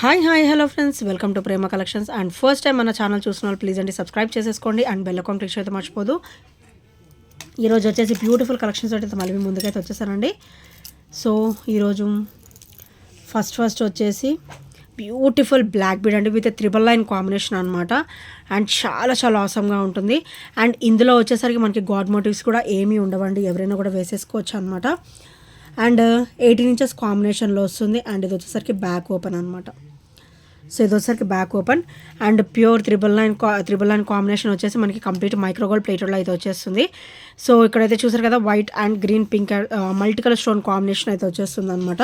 Hi hello friends, welcome to Prema collections. And first time మన channel చూసిన వాళ్ళు please అండి సబ్స్క్రైబ్ చేసేసుకోండి అండ్ బెల్ ఐకాన్ క్లిక్ అయితే మర్చిపోదు. ఈరోజు వచ్చేసి బ్యూటిఫుల్ కలెక్షన్స్ అయితే మళ్ళీ ముందుకైతే వచ్చేసానండి. సో ఈరోజు ఫస్ట్ వచ్చేసి బ్యూటిఫుల్ బ్లాక్ బీడ్ అండి విత్ 999 కాంబినేషన్ అనమాట. అండ్ చాలా ఆసమ్గా ఉంటుంది. అండ్ ఇందులో వచ్చేసరికి మనకి గాడ్ మోటివ్స్ కూడా ఏమీ ఉండవండి, ఎవరైనా కూడా వేసేసుకోవచ్చు అనమాట. అండ్ 18 ఇంచెస్ కాంబినేషన్లో వస్తుంది. అండ్ ఇది వచ్చేసరికి బ్యాక్ ఓపెన్ అనమాట. సో ఇది వచ్చేసరికి back open and pure 999 combination వచ్చేసి మనకి కంప్లీట్ మైక్రోగోల్డ్ ప్లేటెడ్లో అయితే వచ్చేస్తుంది. సో ఇక్కడైతే చూసారు కదా, white and green pink multi colour stone combination అయితే వచ్చేస్తుంది అనమాట.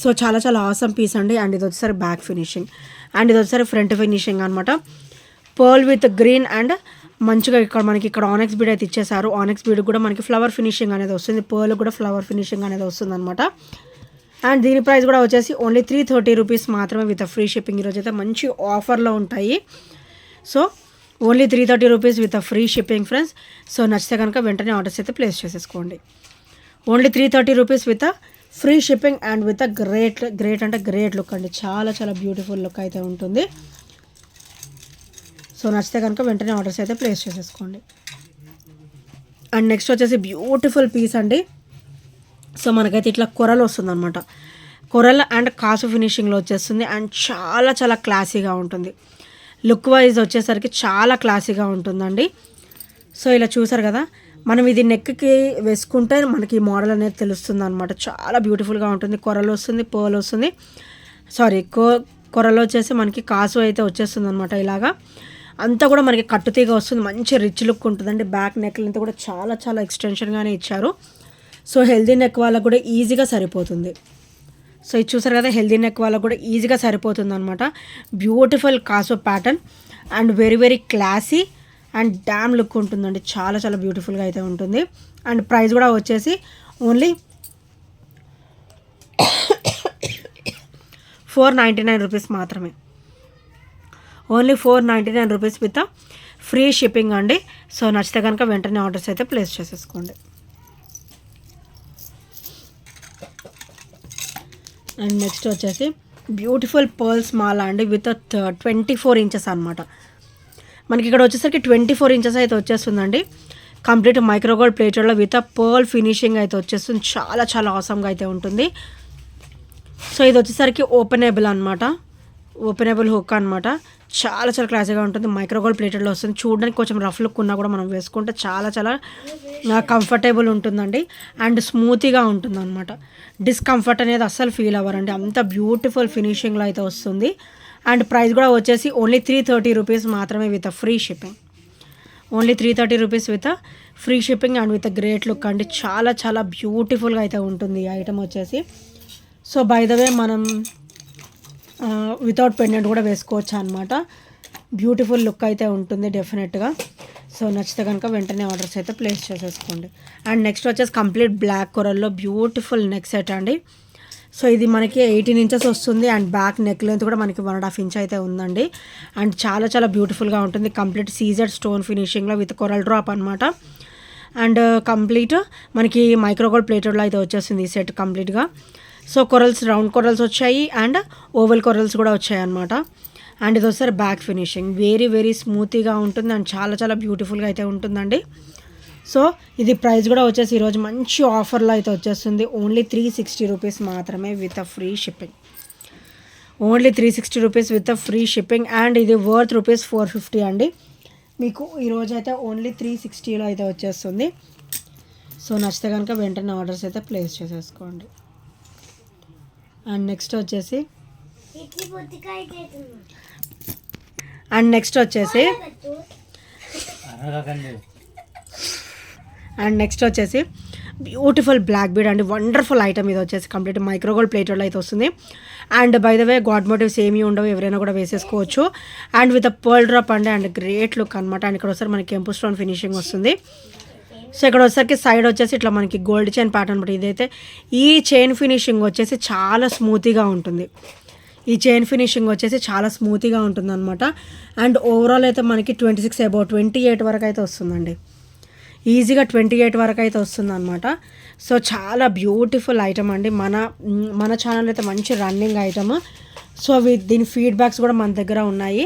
సో చాలా ఆసమ్ పీస్ అండి. అండ్ ఇది వచ్చేసరికి బ్యాక్ ఫినిషింగ్ అండ్ ఇది వచ్చేసరికి ఫ్రంట్ ఫినిషింగ్ అనమాట. పర్ల్ విత్ గ్రీన్ అండ్ మంచిగా ఇక్కడ ఆనెక్స్ బీడ్ అయితే ఇచ్చేసారు. ఆనెక్స్ బీడ్ కూడా మనకి ఫ్లవర్ ఫినిషింగ్ అనేది వస్తుంది, పర్ల్ కూడా ఫ్లవర్ ఫినిషింగ్ అనేది వస్తుంది అనమాట. అండ్ దీని ప్రైస్ కూడా వచ్చేసి ఓన్లీ 330 రూపీస్ మాత్రమే విత్ ఫ్రీ షిప్పింగ్. ఈరోజు అయితే మంచి ఆఫర్లో ఉంటాయి. So only 330 rupees with free shipping friends. So నచ్చితే కనుక వెంటనే ఆర్డర్స్ అయితే ప్లేస్ చేసేసుకోండి. Only 330 rupees with free shipping and with great అంటే గ్రేట్ లుక్ అండి. చాలా బ్యూటిఫుల్ లుక్ అయితే ఉంటుంది. సో నచ్చితే కనుక వెంటనే ఆర్డర్స్ అయితే ప్లేస్ చేసేసుకోండి. అండ్ నెక్స్ట్ వచ్చేసి బ్యూటిఫుల్ పీస్ అండి. సో మనకైతే ఇట్లా కొరలు వస్తుందన్నమాట. కొరల్ అండ్ కాసు ఫినిషింగ్లో వచ్చేస్తుంది. అండ్ చాలా క్లాసీగా ఉంటుంది. లుక్ వైజ్ వచ్చేసరికి చాలా క్లాసీగా ఉంటుందండి. సో ఇలా చూసారు కదా, మనం ఇది నెక్కి వేసుకుంటే మనకి ఈ మోడల్ అనేది తెలుస్తుంది అనమాట. చాలా బ్యూటిఫుల్గా ఉంటుంది. కొరలు వస్తుంది, పర్ల్ వస్తుంది, కొరలు వచ్చేసి మనకి కాసు అయితే వచ్చేస్తుంది అనమాట. ఇలాగా అంతా కూడా మనకి కట్టుతీగ వస్తుంది. మంచి రిచ్ లుక్ ఉంటుందండి. బ్యాక్ నెక్ అంతా కూడా చాలా ఎక్స్టెన్షన్గానే ఇచ్చారు. సో హెల్దీ నెక్ వాళ్ళకు కూడా ఈజీగా సరిపోతుంది. సో ఇది చూసారు కదా, హెల్దీ నెక్ వాళ్ళకు కూడా ఈజీగా సరిపోతుంది అనమాట. బ్యూటిఫుల్ కాసో pattern and very classy and damn look ఉంటుందండి. చాలా బ్యూటిఫుల్గా అయితే ఉంటుంది. అండ్ ప్రైస్ కూడా వచ్చేసి ఓన్లీ 499 రూపీస్ మాత్రమే. Only 499 rupees with free shipping అండి. సో నచ్చితే కనుక వెంటనే ఆర్డర్స్ అయితే ప్లేస్ చేసేసుకోండి. అండ్ నెక్స్ట్ వచ్చేసి బ్యూటిఫుల్ పర్ల్స్ మాల అండి విత్ 24 ఇంచెస్ అనమాట. మనకి ఇక్కడ వచ్చేసరికి 24 ఇంచెస్ అయితే వచ్చేస్తుందండి. కంప్లీట్ మైక్రోగోల్డ్ ప్లేటెడ్లో విత్ పర్ల్ ఫినిషింగ్ అయితే వచ్చేస్తుంది. చాలా ఆసమ్గా అయితే ఉంటుంది. సో ఇది వచ్చేసరికి ఓపెనబుల్ అనమాట, ఓపెనబుల్ హుక్ అనమాట. చాలా క్లాసీగా ఉంటుంది. మైక్రోగోల్డ్ ప్లేటెడ్లో వస్తుంది. చూడడానికి కొంచెం రఫ్ లుక్ ఉన్నా కూడా మనం వేసుకుంటే చాలా కంఫర్టబుల్ ఉంటుందండి. అండ్ స్మూతీగా ఉంటుంది అనమాట. డిస్కంఫర్ట్ అనేది అస్సలు ఫీల్ అవ్వరండి. అంత బ్యూటిఫుల్ ఫినిషింగ్లో అయితే వస్తుంది. అండ్ ప్రైస్ కూడా వచ్చేసి ఓన్లీ 330 రూపీస్ మాత్రమే with free shipping. Only 330 rupees with free shipping and with great look అండి. చాలా బ్యూటిఫుల్గా అయితే ఉంటుంది ఈ ఐటమ్ వచ్చేసి. సో బై ద వే మనం వితౌట్ పెండెంట్ కూడా వేసుకోవచ్చు అనమాట. బ్యూటిఫుల్ లుక్ అయితే ఉంటుంది డెఫినెట్గా. సో నచ్చితే కనుక వెంటనే ఆర్డర్స్ అయితే ప్లేస్ చేసేసుకోండి. అండ్ నెక్స్ట్ వచ్చేసి కంప్లీట్ బ్లాక్ కొరల్లో బ్యూటిఫుల్ నెక్ సెట్ అండి. సో ఇది మనకి 18 ఇంచెస్ వస్తుంది. అండ్ బ్యాక్ నెక్ లెంత్ కూడా మనకి 1.5 ఇంచ్ అయితే ఉందండి. అండ్ చాలా బ్యూటిఫుల్గా ఉంటుంది. కంప్లీట్ సీజెడ్ స్టోన్ ఫినిషింగ్లో విత్ కొరల్ డ్రాప్ అనమాట. అండ్ కంప్లీట్ మనకి మైక్రోగోల్డ్ ప్లేటెడ్లో అయితే వచ్చేస్తుంది ఈ సెట్ కంప్లీట్గా. సో కొరల్స్, రౌండ్ కొరల్స్ వచ్చాయి అండ్ ఓవెల్ కొరల్స్ కూడా వచ్చాయి అనమాట. అండ్ ఇది వచ్చేసరి బ్యాక్ ఫినిషింగ్ వెరీ స్మూతీగా ఉంటుంది. అండ్ చాలా బ్యూటిఫుల్గా అయితే ఉంటుందండి. సో ఇది ప్రైస్ కూడా వచ్చేసి ఈరోజు మంచి ఆఫర్లో అయితే వచ్చేస్తుంది. ఓన్లీ 360 రూపీస్ మాత్రమే with free shipping. Only 360 rupees with free shipping. And ఇది వర్త్ రూపీస్ 450 అండి. మీకు ఈరోజు అయితే ఓన్లీ 360లో అయితే వచ్చేస్తుంది. సో నచ్చితే కనుక వెంటనే ఆర్డర్స్ అయితే ప్లేస్ చేసేసుకోండి. అండ్ నెక్స్ట్ వచ్చేసి బ్యూటిఫుల్ బ్లాక్ బీడ్ అండి. వండర్ఫుల్ ఐటమ్ ఇది వచ్చేసి కంప్లీట్ మైక్రోగోల్డ్ ప్లేటెడ్లో అయితే వస్తుంది. And by the way god motives ఏమీ ఉండవు, ఎవరైనా కూడా వేసేసుకోవచ్చు. అండ్ విత్ పర్ల్ డ్రాప్ అండి. అండ్ గ్రేట్ లుక్ అనమాట. అండ్ ఇక్కడ ఒకసారి మనకి కెంపు స్టోన్ ఫినిషింగ్ వస్తుంది. సో ఇక్కడ వచ్చేసరికి సైడ్ వచ్చేసి ఇట్లా మనకి గోల్డ్ చైన్ ప్యాటర్న్ బట్టి ఇదైతే ఈ చైన్ ఫినిషింగ్ వచ్చేసి చాలా స్మూతీగా ఉంటుంది. ఈ చైన్ ఫినిషింగ్ వచ్చేసి చాలా స్మూతీగా ఉంటుంది అనమాట. అండ్ ఓవరాల్ అయితే మనకి 26 అబౌట్ 28 వరకు అయితే వస్తుందండి. ఈజీగా 28 వరకు అయితే వస్తుంది అనమాట. సో చాలా బ్యూటిఫుల్ ఐటమ్ అండి. మన ఛానల్ అయితే మంచి రన్నింగ్ ఐటమ్. సో దీని ఫీడ్బ్యాక్స్ కూడా మన దగ్గర ఉన్నాయి.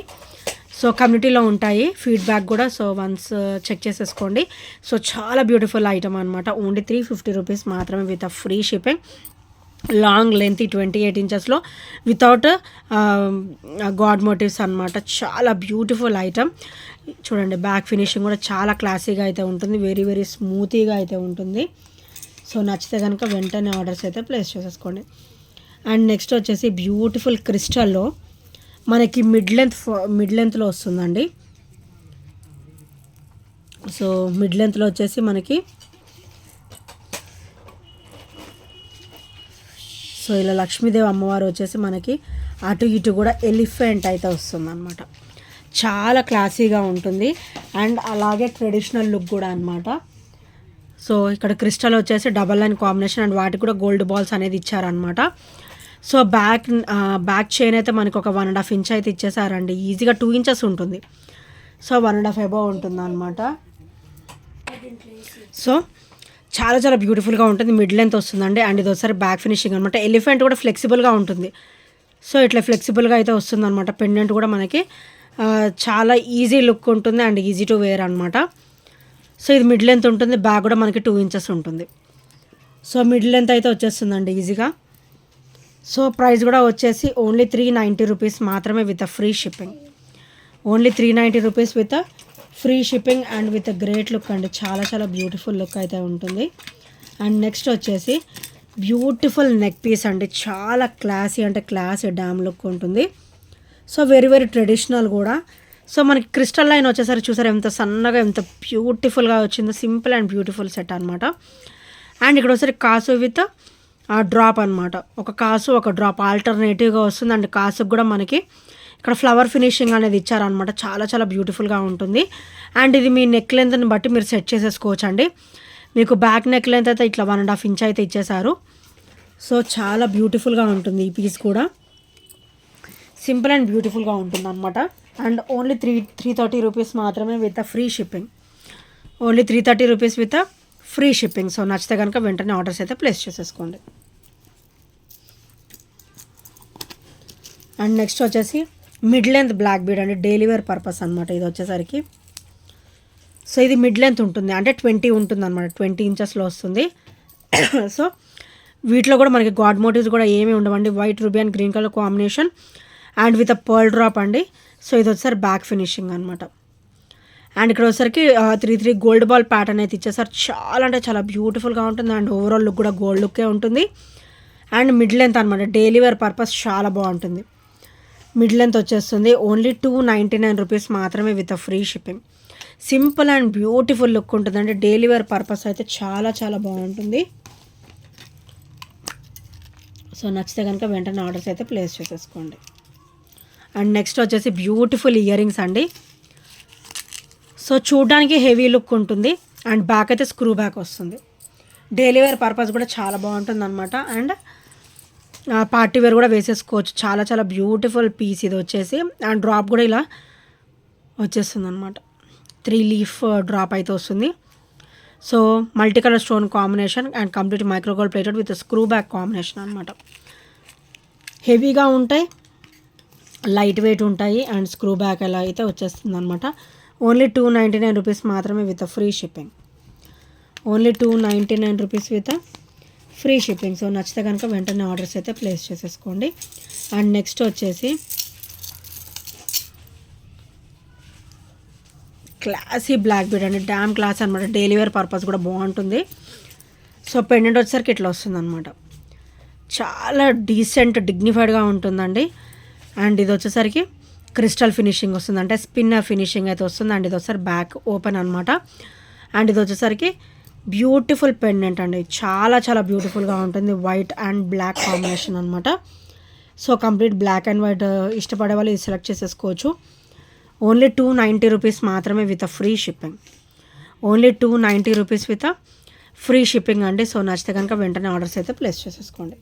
సో కమ్యూనిటీలో ఉంటాయి ఫీడ్బ్యాక్ కూడా. సో వన్స్ చెక్ చేసేసుకోండి. సో చాలా బ్యూటిఫుల్ ఐటమ్ అనమాట. ఓన్లీ 350 రూపీస్ మాత్రమే with free shipping. Long length 28 ఇంచెస్లో వితౌట్ గాడ్ మోటివ్స్ అనమాట. చాలా బ్యూటిఫుల్ ఐటమ్. చూడండి బ్యాక్ ఫినిషింగ్ కూడా చాలా క్లాసీగా అయితే ఉంటుంది. వెరీ వెరీ స్మూతీగా అయితే ఉంటుంది. సో నచ్చితే కనుక వెంటనే ఆర్డర్స్ అయితే ప్లేస్ చేసేసుకోండి. అండ్ నెక్స్ట్ వచ్చేసి బ్యూటిఫుల్ క్రిస్టల్లో మనకి మిడ్ లెంత్లో వస్తుందండి. సో మిడ్ లెంత్లో వచ్చేసి మనకి సో ఇలా లక్ష్మీదేవి అమ్మవారు వచ్చేసి మనకి అటు ఇటు కూడా ఎలిఫెంట్ అయితే వస్తుంది అనమాట. చాలా క్లాసీగా ఉంటుంది అండ్ అలాగే ట్రెడిషనల్ లుక్ కూడా అనమాట. సో ఇక్కడ క్రిస్టల్ వచ్చేసి డబల్ లైన్ కాంబినేషన్ అండ్ వాటికి కూడా గోల్డ్ బాల్స్ అనేది ఇచ్చారనమాట. సో బ్యాక్ చైన్ అయితే మనకి ఒక 1.5 ఇంచ్ అయితే ఇచ్చేసారండి. ఈజీగా 2 ఇంచెస్ ఉంటుంది. సో 1.5 అబౌవ్ ఉంటుంది అనమాట. సో చాలా చాలా బ్యూటిఫుల్గా ఉంటుంది. మిడ్ లెంత్ వస్తుందండి. అండ్ ఇది ఒకసారి బ్యాక్ ఫినిషింగ్ అనమాట. ఎలిఫెంట్ కూడా ఫ్లెక్సిబుల్గా ఉంటుంది. సో ఇట్లా ఫ్లెక్సిబుల్గా అయితే వస్తుంది అనమాట. పెండెంట్ కూడా మనకి చాలా ఈజీ లుక్ ఉంటుంది అండ్ ఈజీ టు వేర్ అనమాట. సో ఇది మిడ్ లెంత్ ఉంటుంది. బ్యాక్ కూడా మనకి 2 ఇంచెస్ ఉంటుంది. సో మిడ్ లెంత్ అయితే వచ్చేస్తుందండి ఈజీగా. సో ప్రైస్ కూడా వచ్చేసి ఓన్లీ 390 రూపీస్ మాత్రమే with free shipping. Only 390 rupees with free shipping and with great look అండి. చాలా చాలా బ్యూటిఫుల్ లుక్ అయితే ఉంటుంది. అండ్ నెక్స్ట్ వచ్చేసి బ్యూటిఫుల్ నెక్ పీస్ అండి. చాలా క్లాసీ అంటే క్లాసీ డ్యామ్ లుక్ ఉంటుంది. సో వెరీ వెరీ ట్రెడిషనల్ కూడా. సో మనకి క్రిస్టల్ లైన్ వచ్చేసరికి చూసారు ఎంత సన్నగా ఎంత బ్యూటిఫుల్గా వచ్చిందో. సింపుల్ అండ్ బ్యూటిఫుల్ సెట్ అనమాట. అండ్ ఇక్కడ ఒకసారి కాసు విత్ డ్రాప్ అనమాట. ఒక కాసు ఒక డ్రాప్ ఆల్టర్నేటివ్గా వస్తుంది. అండ్ కాసుకు కూడా మనకి ఇక్కడ ఫ్లవర్ ఫినిషింగ్ అనేది ఇచ్చారనమాట. చాలా చాలా బ్యూటిఫుల్గా ఉంటుంది. అండ్ ఇది మీ నెక్ లెంత్ని బట్టి మీరు సెట్ చేసేసుకోవచ్చు అండి. మీకు బ్యాక్ నెక్ లెంత్ అయితే ఇట్లా 1.5 ఇంచ్ అయితే ఇచ్చేసారు. సో చాలా బ్యూటిఫుల్గా ఉంటుంది ఈ పీస్ కూడా. సింపుల్ అండ్ బ్యూటిఫుల్గా ఉంటుంది అనమాట. అండ్ ఓన్లీ 330 రూపీస్ మాత్రమే with free shipping. Only 330 rupees with free shipping. So నచ్చితే కనుక వెంటనే ఆర్డర్స్ అయితే ప్లేస్ చేసేసుకోండి. అండ్ నెక్స్ట్ వచ్చేసి మిడ్ లెంత్ బ్లాక్ బీడ్ అండి. డైలీ వేర్ పర్పస్ అనమాట ఇది వచ్చేసరికి. సో ఇది మిడ్ లెంత్ ఉంటుంది అంటే 20 ఉంటుంది అనమాట. 20 ఇంచెస్లో వస్తుంది. సో వీటిలో కూడా మనకి గాడ్ మోటివ్స్ కూడా ఏమీ ఉండవండి. White ruby and green colour combination and with pearl drop అండి. సో ఇది వచ్చేసరి బ్యాక్ ఫినిషింగ్ అనమాట. అండ్ ఇక్కడ వచ్చేసరికి 3 గోల్డ్ బాల్ ప్యాటర్న్ అయితే ఇచ్చేసారు. చాలా అంటే చాలా బ్యూటిఫుల్గా ఉంటుంది. అండ్ ఓవరాల్ లుక్ కూడా గోల్డ్ లుక్కే ఉంటుంది. అండ్ మిడ్ లెంత్ అనమాట. డైలీ వేర్ పర్పస్ చాలా బాగుంటుంది. మిడ్ లెంత్ వచ్చేస్తుంది. ఓన్లీ 299 రూపీస్ మాత్రమే with free shipping. Simple and beautiful look ఉంటుందండి. డైలీ వేర్ పర్పస్ అయితే చాలా చాలా బాగుంటుంది. సో నచ్చితే కనుక వెంటనే ఆర్డర్స్ అయితే ప్లేస్ చేసేసుకోండి. అండ్ నెక్స్ట్ వచ్చేసి బ్యూటిఫుల్ ఇయర్ రింగ్స్ అండి. సో చూడడానికి హెవీ లుక్ ఉంటుంది. అండ్ బ్యాక్ అయితే స్క్రూ బ్యాక్ వస్తుంది. డైలీ వేర్ పర్పస్ కూడా చాలా బాగుంటుంది అనమాట. అండ్ పార్టీ వేర్ కూడా వేసేసుకోవచ్చు. చాలా చాలా బ్యూటిఫుల్ పీస్ ఇది వచ్చేసి. అండ్ డ్రాప్ కూడా ఇలా వచ్చేస్తుంది అనమాట. 3 లీఫ్ డ్రాప్ అయితే వస్తుంది. So multi colour stone combination and complete micro gold plated with screw back combination అనమాట. హెవీగా ఉంటాయి, లైట్ వెయిట్ ఉంటాయి అండ్ స్క్రూ బ్యాక్ ఎలా అయితే వచ్చేస్తుంది అనమాట. ఓన్లీ 299 రూపీస్ మాత్రమే with free shipping. Only 299 rupees with free shipping. So నచ్చితే కనుక వెంటనే ఆర్డర్స్ అయితే ప్లేస్ చేసేసుకోండి. అండ్ నెక్స్ట్ వచ్చేసి క్లాసీ బ్లాక్ బీడ్ అండి. డ్యామ్ క్లాస్ అనమాట. డైలీ వేర్ పర్పస్ కూడా బాగుంటుంది. సో పెండెంట్ వచ్చేసరికి ఇట్లా వస్తుంది అనమాట. చాలా డీసెంట్ డిగ్నిఫైడ్గా ఉంటుందండి. అండ్ ఇది వచ్చేసరికి క్రిస్టల్ ఫినిషింగ్ వస్తుంది అంటే స్పిన్నర్ ఫినిషింగ్ అయితే వస్తుంది. అండ్ ఇది వచ్చేసరికి బ్యాక్ ఓపెన్ అనమాట. అండ్ ఇది వచ్చేసరికి బ్యూటిఫుల్ పెండెంట్ అండి. చాలా చాలా బ్యూటిఫుల్గా ఉంటుంది. వైట్ అండ్ బ్లాక్ కాంబినేషన్ అనమాట. So complete black and white ఇష్టపడే వాళ్ళు ఇది సెలెక్ట్ చేసేసుకోవచ్చు. ఓన్లీ 290 రూపీస్ మాత్రమే with free shipping. Only 290 rupees with free shipping అండి. సో నచ్చితే కనుక వెంటనే ఆర్డర్స్ అయితే ప్లేస్ చేసేసుకోండి.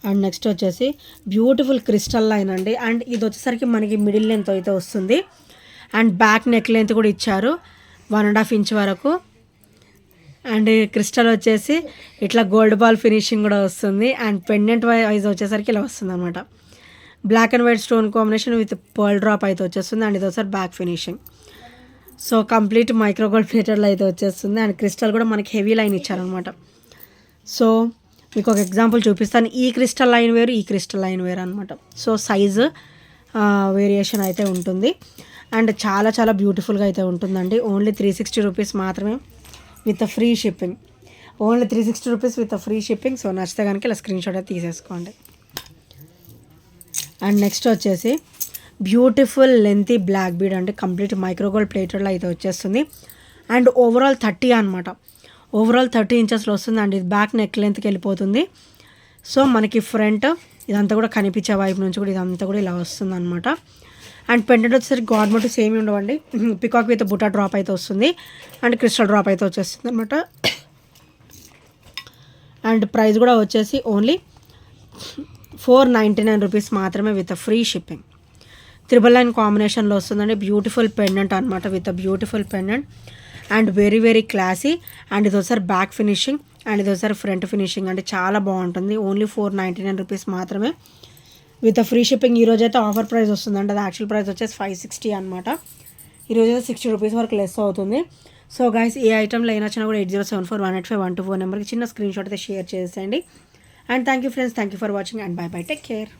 అండ్ నెక్స్ట్ వచ్చేసి బ్యూటిఫుల్ క్రిస్టల్ లైన్ అండి. అండ్ ఇది వచ్చేసరికి మనకి మిడిల్ లెంత్ అయితే వస్తుంది. అండ్ బ్యాక్ నెక్ లెంత్ కూడా ఇచ్చారు 1.5 ఇంచ్ వరకు. అండ్ క్రిస్టల్ వచ్చేసి ఇట్లా గోల్డ్ బాల్ ఫినిషింగ్ కూడా వస్తుంది. అండ్ పెండెంట్ వైజ్ వచ్చేసరికి ఇలా వస్తుంది అనమాట. Black and white stone combination with pearl drop అయితే వచ్చేస్తుంది. అండ్ ఇది ఒకసారి back finishing. So complete micro gold ప్లేటెడ్లో అయితే వచ్చేస్తుంది. అండ్ క్రిస్టల్ కూడా మనకి హెవీ లైన్ ఇచ్చారనమాట. సో మీకు ఒక ఎగ్జాంపుల్ చూపిస్తాను. ఈ క్రిస్టల్ లైన్ వేరు, ఈ క్రిస్టల్ లైన్ వేరు అనమాట. సో సైజు వేరియేషన్ అయితే ఉంటుంది. అండ్ చాలా చాలా బ్యూటిఫుల్గా అయితే ఉంటుందండి. ఓన్లీ 360 రూపీస్ మాత్రమే with free shipping. Only 360 rupees with free shipping. So నచ్చితే కనుక ఇలా స్క్రీన్ షాట్ అయితే తీసేసుకోండి. అండ్ నెక్స్ట్ వచ్చేసి బ్యూటిఫుల్ లెంతీ బ్లాక్ బీడ్ అంటే కంప్లీట్ మైక్రోగోల్డ్ ప్లేటెడ్లో అయితే వచ్చేస్తుంది. అండ్ ఓవరాల్ 30 అనమాట. ఓవరాల్ 30 ఇంచెస్లో వస్తుంది. అండ్ ఇది బ్యాక్ నెక్ లెంత్కి వెళ్ళిపోతుంది. సో మనకి ఫ్రంట్ ఇదంతా కూడా కనిపించే వైపు నుంచి కూడా ఇదంతా కూడా ఇలా వస్తుంది అనమాట. అండ్ పెండెంట్ వచ్చేసరికి గాడ్ మోటివ్స్ ఏమి ఉండవండి. పికాక్ విత్ బుటా డ్రాప్ అయితే వస్తుంది. అండ్ క్రిస్టల్ డ్రాప్ అయితే వచ్చేస్తుంది అనమాట. అండ్ ప్రైస్ కూడా వచ్చేసి ఓన్లీ 499 రూపీస్ మాత్రమే విత్ ఫ్రీ షిప్పింగ్. 999 కాంబినేషన్లో వస్తుందండి. బ్యూటిఫుల్ పెండెంట్ అనమాట with beautiful pendant. And very very classy. And ఇది ఒకసారి బ్యాక్ ఫినిషింగ్ అండ్ ఇది ఒకసారి ఫ్రంట్ ఫినిషింగ్. అంటే చాలా బాగుంటుంది. ఓన్లీ 499 రూపీస్ మాత్రమే విత్ ఫ్రీ షిప్పింగ్. ఈరోజు అయితే ఆఫర్ ప్రైస్ వస్తుందండి. అది యాక్చువల్ ప్రైస్ వచ్చేసి 560 అనమాట. ఈరోజు అయితే 60 రూపీస్ వరకు లెస్ అవుతుంది. సో గైస్ ఏ ఐటమ్లో ఏ నచ్చినా కూడా 8074185124 నెంబర్కి చిన్న స్క్రీన్ షాట్ అయితే షేర్ చేసేయండి. And thank you friends, thank you for watching and by by, take care.